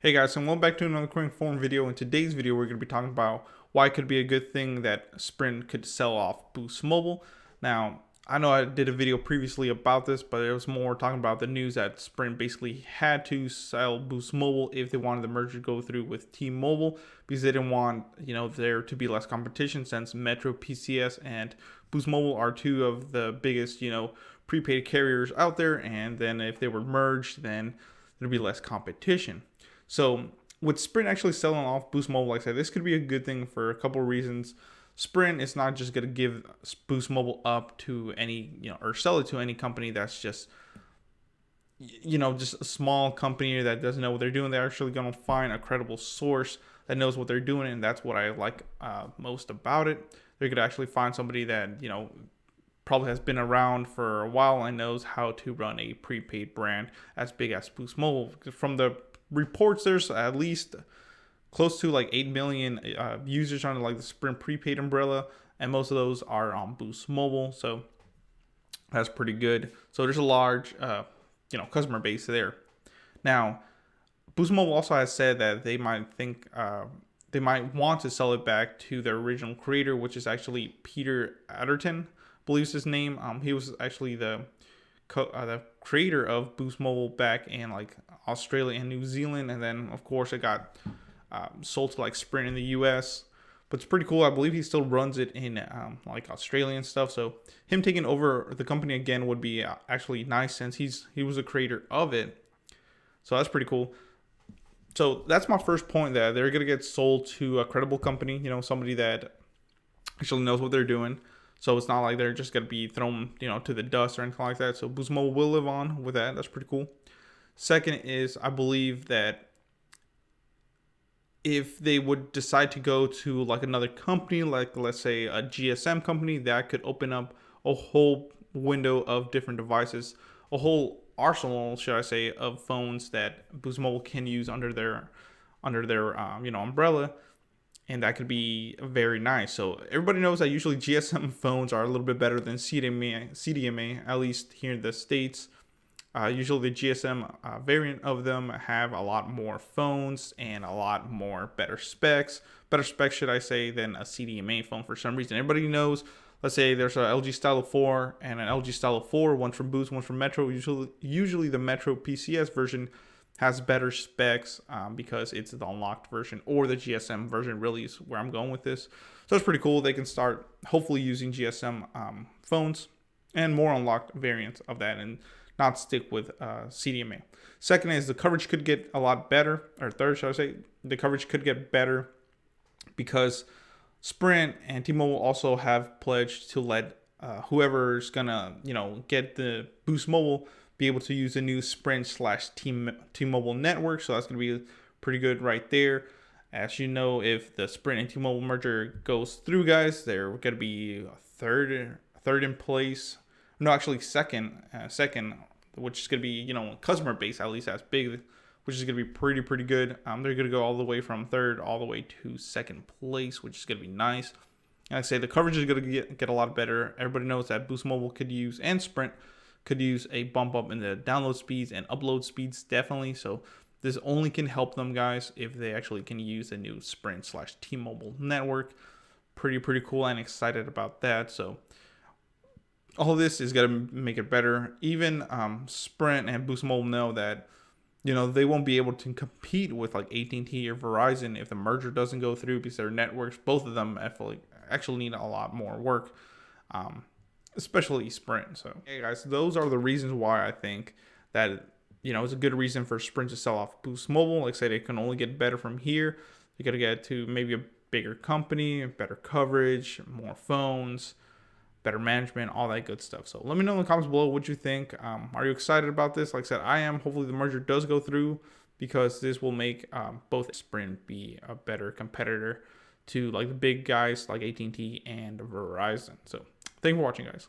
Hey guys, and welcome back to another quick forum video. In today's video, we're going to be talking about why it could be a good thing that Sprint could sell off Boost Mobile. Now, I know I did a video previously about this, but it was more talking about the news that Sprint basically had to sell Boost Mobile if they wanted the merger to go through with T-Mobile, because they didn't want, there to be less competition, since Metro PCS and Boost Mobile are two of the biggest, prepaid carriers out there, and then if they were merged, then there'd be less competition. So with Sprint actually selling off Boost Mobile, like I said, this could be a good thing for a couple of reasons. Sprint is not just going to give Boost Mobile up to any, or sell it to any company that's just, just a small company that doesn't know what they're doing. They're actually going to find a credible source that knows what they're doing, and that's what I like most about it. They're going to actually find somebody that, probably has been around for a while and knows how to run a prepaid brand as big as Boost Mobile. From the reports, there's at least close to like 8 million users under like the Sprint prepaid umbrella, and most of those are on Boost Mobile, so that's pretty good. So there's a large customer base there. Now, Boost Mobile also has said that they might think they might want to sell it back to their original creator, which is actually Peter Adderton, believes his name. He was actually the creator of Boost Mobile back in like Australia and New Zealand, and then of course it got sold to like Sprint in the US. But it's pretty cool. I believe he still runs it in like Australia and stuff. So him taking over the company again would be actually nice, since he was the creator of it. So that's pretty cool. So that's my first point, that they're gonna get sold to a credible company, somebody that actually knows what they're doing. So it's not like they're just going to be thrown, to the dust or anything like that. So Boost Mobile will live on with that. That's pretty cool. Second is, I believe that if they would decide to go to like another company, like let's say a GSM company, that could open up a whole window of different devices, a whole arsenal, should I say, of phones that Boost Mobile can use under their umbrella. And that could be very nice. So everybody knows that usually GSM phones are a little bit better than CDMA, at least here in the States. Usually the GSM variant of them have a lot more phones and a lot more better specs, should I say, than a CDMA phone for some reason. Everybody knows, let's say there's an LG Stylo 4 and an LG Stylo 4, one from Boost, one from Metro. Usually the Metro PCS version has better specs because it's the unlocked version, or the GSM version really is where I'm going with this. So it's pretty cool. They can start hopefully using GSM phones and more unlocked variants of that, and not stick with CDMA. Second is, the coverage could get a lot better, or third, should I say, the coverage could get better because Sprint and T-Mobile also have pledged to let whoever's gonna get the Boost Mobile be able to use the new Sprint/T-Mobile network. So that's going to be pretty good right there. As you know, if the Sprint and T-Mobile merger goes through, guys, they're going to be third in place. No, actually second, which is going to be, customer base at least as big, which is going to be pretty good. They're going to go all the way from third all the way to second place, which is going to be nice. And I say the coverage is going to get a lot better. Everybody knows that Boost Mobile could use, and Sprint could use, a bump up in the download speeds and upload speeds, definitely. So this only can help them, guys, if they actually can use the new Sprint/T-Mobile network. Pretty cool, and excited about that. So all this is going to make it better. Even Sprint and Boost Mobile know that they won't be able to compete with like AT&T or Verizon if the merger doesn't go through, because their networks, both of them, actually need a lot more work. Especially Sprint. So, hey guys, those are the reasons why I think that it's a good reason for Sprint to sell off Boost Mobile. Like I said, it can only get better from here. You got to get to maybe a bigger company, better coverage, more phones, better management, all that good stuff. So let me know in the comments below what you think. Are you excited about this? Like I said, I am. Hopefully the merger does go through, because this will make both Sprint be a better competitor to like the big guys like AT&T and Verizon. So thank you for watching, guys.